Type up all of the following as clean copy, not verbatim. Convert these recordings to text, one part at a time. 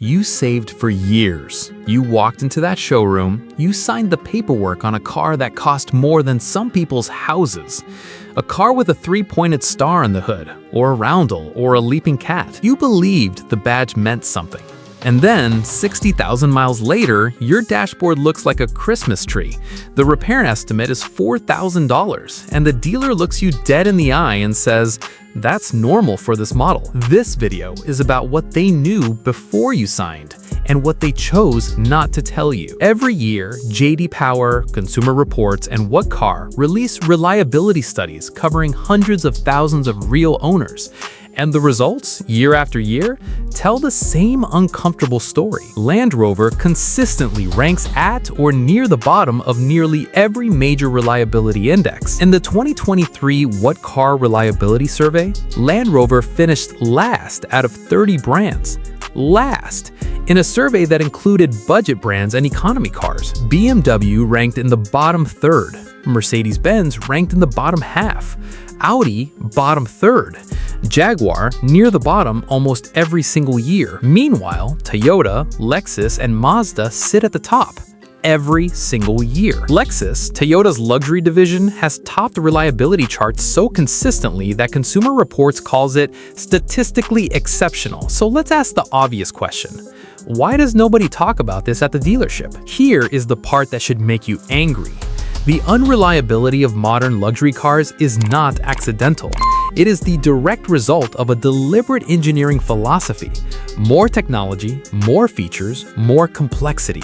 You saved for years. You walked into that showroom, you signed the paperwork on a car that cost more than some people's houses. A car with a three-pointed star on the hood, or a roundel, or a leaping cat. You believed the badge meant something. And then, 60,000 miles later, your dashboard looks like a Christmas tree. The repair estimate is $4,000, and the dealer looks you dead in the eye and says, "That's normal for this model." This video is about what they knew before you signed, and what they chose not to tell you. Every year, J.D. Power, Consumer Reports, and What Car release reliability studies covering hundreds of thousands of real owners. And the results, year after year, tell the same uncomfortable story. Land Rover consistently ranks at or near the bottom of nearly every major reliability index. In the 2023 What Car Reliability Survey, Land Rover finished last out of 30 brands. Last! In a survey that included budget brands and economy cars, BMW ranked in the bottom third, Mercedes-Benz ranked in the bottom half, Audi bottom third, Jaguar near the bottom almost every single year. Meanwhile, Toyota, Lexus, and Mazda sit at the top every single year. Lexus, Toyota's luxury division, has topped the reliability charts so consistently that Consumer Reports calls it statistically exceptional. So let's ask the obvious question. Why does nobody talk about this at the dealership? Here is the part that should make you angry. The unreliability of modern luxury cars is not accidental. It is the direct result of a deliberate engineering philosophy. More technology, more features, more complexity.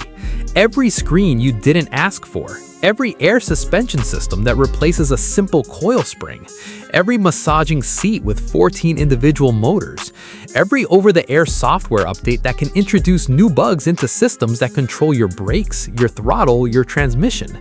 Every screen you didn't ask for. Every air suspension system that replaces a simple coil spring. Every massaging seat with 14 individual motors. Every over-the-air software update that can introduce new bugs into systems that control your brakes, your throttle, your transmission.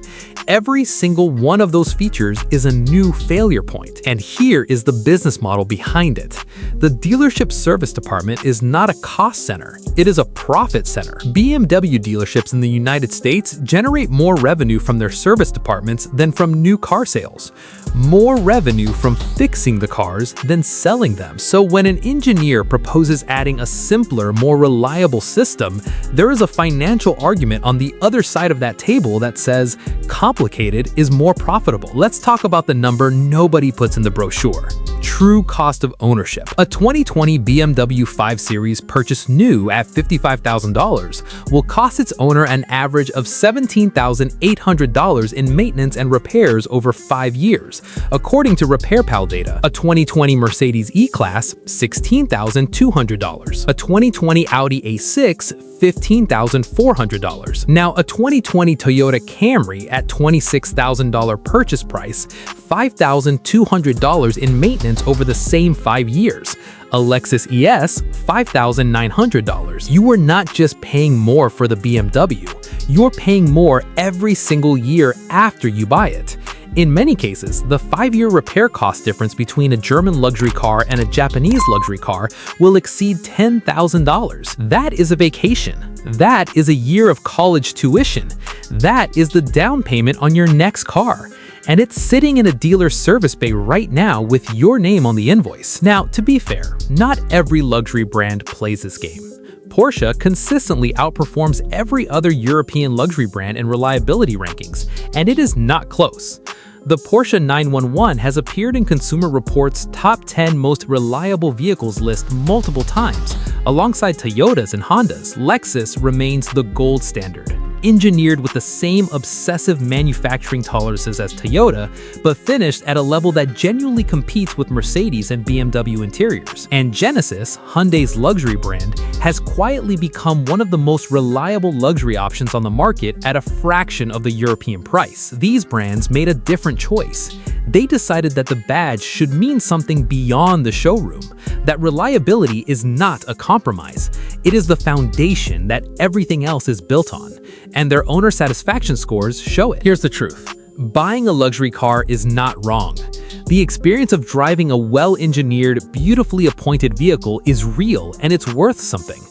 Every single one of those features is a new failure point. And here is the business model behind it. The dealership service department is not a cost center. It is a profit center. BMW dealerships in the United States generate more revenue from their service departments than from new car sales. More revenue from fixing the cars than selling them. So when an engineer proposes adding a simpler, more reliable system, there is a financial argument on the other side of that table that says complicated is more profitable. Let's talk about the number nobody puts in the brochure. True cost of ownership. A 2020 BMW 5 Series purchased new at $55,000 will cost its owner an average of $17,800 in maintenance and repairs over 5 years, according to RepairPal data. A 2020 Mercedes E-Class, $16,200. A 2020 Audi A6, $15,400. Now, a 2020 Toyota Camry at $26,000 purchase price, $5,200 in maintenance over the same 5 years. A Lexus ES, $5,900. You are not just paying more for the BMW, you're paying more every single year after you buy it. In many cases, the 5-year repair cost difference between a German luxury car and a Japanese luxury car will exceed $10,000. That is a vacation. That is a year of college tuition. That is the down payment on your next car. And it's sitting in a dealer's service bay right now with your name on the invoice. Now, to be fair, not every luxury brand plays this game. Porsche consistently outperforms every other European luxury brand in reliability rankings, and it is not close. The Porsche 911 has appeared in Consumer Reports' top 10 most reliable vehicles list multiple times. Alongside Toyotas and Hondas, Lexus remains the gold standard. Engineered with the same obsessive manufacturing tolerances as Toyota, but finished at a level that genuinely competes with Mercedes and BMW interiors. And Genesis, Hyundai's luxury brand, has quietly become one of the most reliable luxury options on the market at a fraction of the European price. These brands made a different choice. They decided that the badge should mean something beyond the showroom, that reliability is not a compromise. It is the foundation that everything else is built on, and their owner satisfaction scores show it. Here's the truth. Buying a luxury car is not wrong. The experience of driving a well-engineered, beautifully appointed vehicle is real and it's worth something.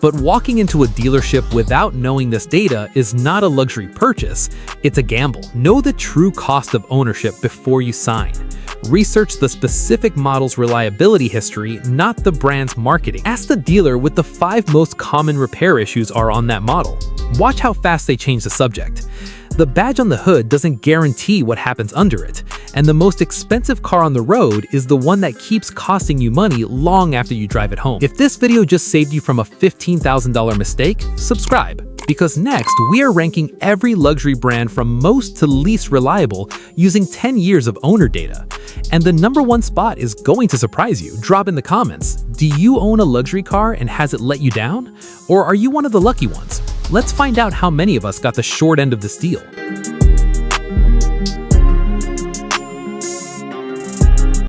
But walking into a dealership without knowing this data is not a luxury purchase, it's a gamble. Know the true cost of ownership before you sign. Research the specific model's reliability history, not the brand's marketing. Ask the dealer what the 5 most common repair issues are on that model. Watch how fast they change the subject. The badge on the hood doesn't guarantee what happens under it, and the most expensive car on the road is the one that keeps costing you money long after you drive it home. If this video just saved you from a $15,000 mistake, subscribe, because next we are ranking every luxury brand from most to least reliable using 10 years of owner data. And the #1 spot is going to surprise you. Drop in the comments, do you own a luxury car and has it let you down? Or are you one of the lucky ones? Let's find out how many of us got the short end of this deal.